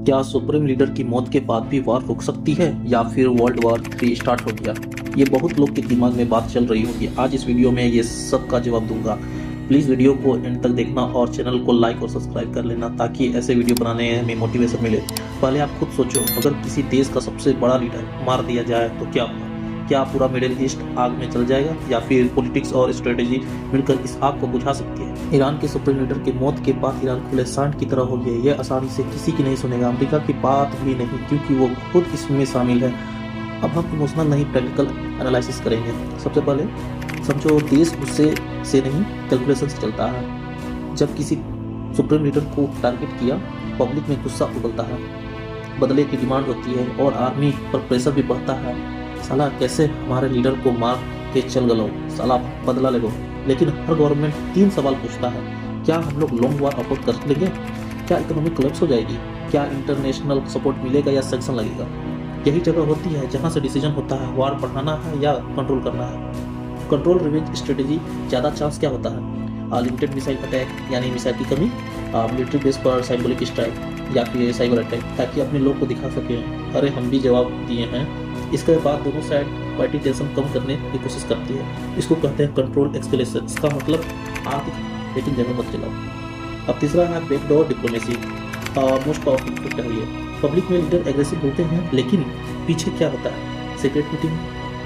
क्या supreme leader की मौत के बाद भी वॉर रुक सकती है या फिर वर्ल्ड वॉर 3 स्टार्ट हो गया? ये बहुत लोग के दिमाग में बात चल रही होगी। आज इस वीडियो में ये सब का जवाब दूंगा। प्लीज़ वीडियो को एंड तक देखना और चैनल को लाइक और सब्सक्राइब कर लेना ताकि ऐसे वीडियो बनाने में मोटिवेशन मिले। पहले आप खुद सोचो, अगर किसी देश का सबसे बड़ा लीडर मार दिया जाए तो क्या होगा? क्या पूरा मिडिल ईस्ट आग में चल जाएगा या फिर पॉलिटिक्स और स्ट्रेटेजी मिलकर इस आग को बुझा सकती है? ईरान के सुप्रीम लीडर की मौत के बाद ईरान खुले सांड की तरह हो गया। यह आसानी से किसी की नहीं सुनेगा, अमेरिका की बात भी नहीं, क्योंकि वो खुद इसमें शामिल है। अब हम इमोशनल नहीं, प्रैक्टिकल एनालिसिस करेंगे। सबसे पहले समझो, देश गुस्से से नहीं कैलकुलेशन से चलता है। जब किसी सुप्रीम लीडर को टारगेट किया, पब्लिक में गुस्सा उबलता है, बदले की डिमांड होती है और आर्मी पर प्रेशर भी बढ़ता है। साला कैसे हमारे लीडर को मार के चल गलो, साला बदला ले लो। लेकिन हर गवर्नमेंट 3 सवाल पूछता है। क्या हम लोग लॉन्ग वॉर अफोर्ड कर लेंगे? क्या इकोनॉमिक कोलैप्स हो जाएगी? क्या इंटरनेशनल सपोर्ट मिलेगा या सैंक्शन लगेगा? यही जगह होती है जहां से डिसीजन होता है, वॉर बढ़ाना है या कंट्रोल करना है। कंट्रोल रिवेंज स्ट्रेटेजी ज़्यादा चांस क्या होता है? लिमिटेड मिसाइल अटैक यानी मिसाइल की कमी, मिलिट्री बेस पर साइबोलिक स्ट्राइक या फिर साइबर अटैक, ताकि अपने लोग को दिखा सकें अरे हम भी जवाब दिए हैं। इसके बाद दोनों साइड पार्टी टेंशन कम करने की कोशिश करती है। इसको कहते हैं कंट्रोल एक्सकेलेशन। इसका मतलब आर्थिक लेकिन जगह मत चलाओ। अब तीसरा है backdoor diplomacy, most powerful factor है ये। पब्लिक में लीडर एग्रेसिव होते हैं, लेकिन पीछे क्या होता है? सीक्रेट मीटिंग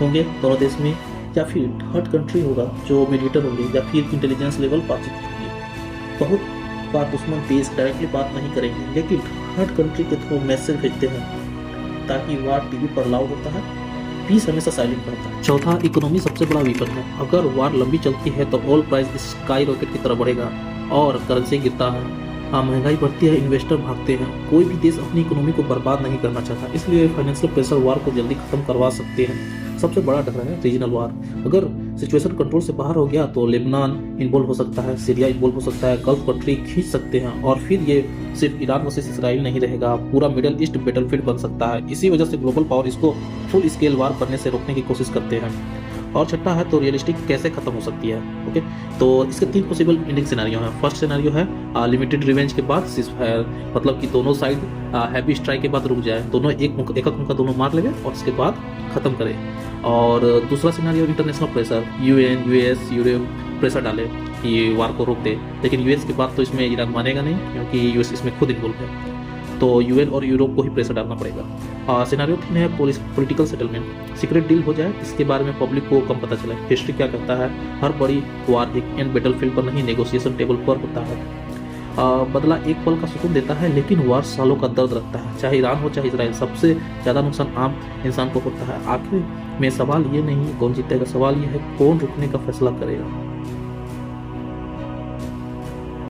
होंगे दोनों देश में, या फिर थर्ड कंट्री होगा जो मीडिएटर होंगे, या फिर इंटेलिजेंस लेवल बातचीत होंगी। बहुत बार दुश्मन देश डायरेक्टली बात नहीं करेंगे, लेकिन थर्ड कंट्री के थ्रू मैसेज भेजते हैं, ताकि वार टीवी पर लाउड होता है, पीस हमेशा साइलेंट रहता है। चौथा, इकोनॉमी सबसे बड़ा वीपन है। अगर वार लंबी चलती है तो ऑयल प्राइस स्काई रॉकेट की तरह बढ़ेगा और करेंसी गिरता है, महंगाई बढ़ती है, इन्वेस्टर भागते हैं। कोई भी देश अपनी इकोनॉमी को बर्बाद नहीं करना चाहता, इसलिए फाइनेंशियल प्रेशर वार को जल्दी खत्म करवा सकते हैं। सबसे बड़ा डर है रीजनल वार। अगर सिचुएशन कंट्रोल से बाहर हो गया तो लेबनान इन्वॉल्व हो सकता है, सीरिया इन्वॉल्व हो सकता है, गल्फ कंट्री खींच सकते हैं, और फिर ये सिर्फ ईरान वर्सेस इसराइल नहीं रहेगा, पूरा मिडिल ईस्ट बैटलफील्ड बन सकता है। इसी वजह से ग्लोबल पावर इसको फुल स्केल वार करने से रोकने की कोशिश करते हैं। और छठा है तो रियलिस्टिक कैसे खत्म हो सकती है। ओके, तो इसके 3 पॉसिबल एंडिंग सिनेरियो हैं। फर्स्ट सिनेरियो है लिमिटेड रिवेंज के बाद सीजफायर, मतलब कि दोनों साइड हैवी स्ट्राइक के बाद रुक जाए, दोनों एक मुक्का दोनों मार लेंगे और उसके बाद खत्म करें। और दूसरा scenario international pressure, UN, US, Europe pressure डाले कि वार को रोक दे। लेकिन यूएस के बाद तो इसमें ईरान मानेगा नहीं, क्योंकि यूएस इसमें खुद इन्वॉल्व है, तो यूएन और यूरोप को ही प्रेशर डालना पड़ेगा। सिनेरियो 3 है पॉलिटिकल सेटलमेंट, सीक्रेट डील हो जाए, इसके बारे में पब्लिक को कम पता चले। हिस्ट्री क्या कहता है? हर बड़ी वार एक एंड बैटलफील्ड पर नहीं, नेगोशिएशन टेबल पर होता है। बदला एक पल का सुकून देता है, लेकिन वार सालों का दर्द रखता है। चाहे ईरान हो चाहे इसराइल, सबसे ज़्यादा नुकसान आम इंसान को होता है। आखिर में सवाल ये नहीं कौन जीतेगा, सवाल ये है कौन रुकने का फैसला करेगा।